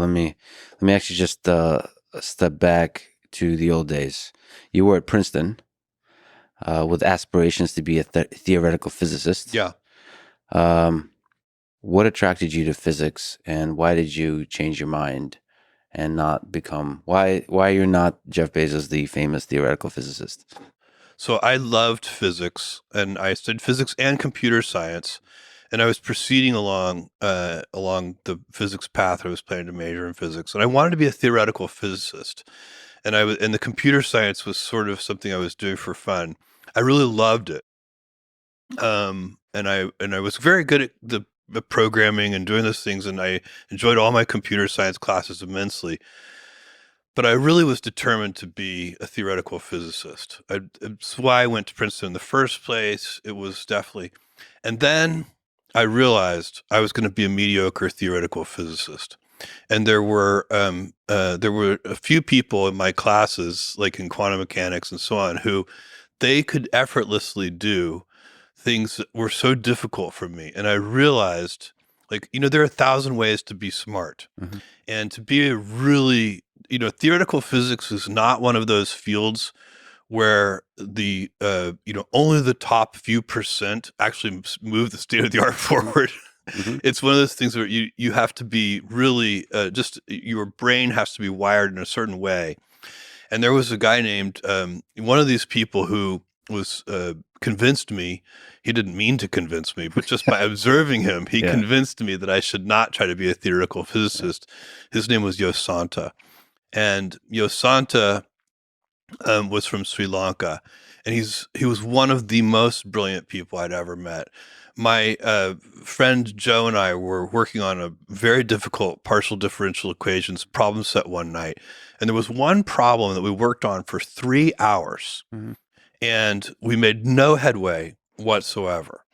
Let me actually just step back to the old days. You were at Princeton with aspirations to be a theoretical physicist. Yeah. Um, what attracted you to physics, and why did you change your mind and not become why you're not Jeff Bezos, the famous theoretical physicist? So I loved physics, and I studied physics and computer science, and I was proceeding along the physics path. I was planning to major in physics, and I wanted to be a theoretical physicist. And the computer science was sort of something I was doing for fun. I really loved it. And I was very good at the programming and doing those things, and I enjoyed all my computer science classes immensely. But I really was determined to be a theoretical physicist. It's why I went to Princeton in the first place. It was definitely, and then I realized I was going to be a mediocre theoretical physicist. And there were a few people in my classes, like in quantum mechanics and so on, who they could effortlessly do things that were so difficult for me. And I realized, like, there are 1,000 ways to be smart. Hmm. And to be a really, theoretical physics is not one of those fields where only the top few percent actually move the state of the art forward. Hmm. It's one of those things where you have to be really, just your brain has to be wired in a certain way. And there was a guy named, one of these people who was, convinced me. He didn't mean to convince me, but just by observing him, he Yeah. convinced me that I should not try to be a theoretical physicist. His name was Yosanta. And Yosanta, was from Sri Lanka, and he was one of the most brilliant people I'd ever met. My friend Joe and I were working on a very difficult partial differential equations problem set one night, and there was one problem that we worked on for 3 hours, Hmm. and we made no headway whatsoever.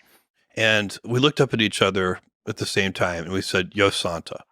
And we looked up at each other at the same time, and we said, "Yo, Santa."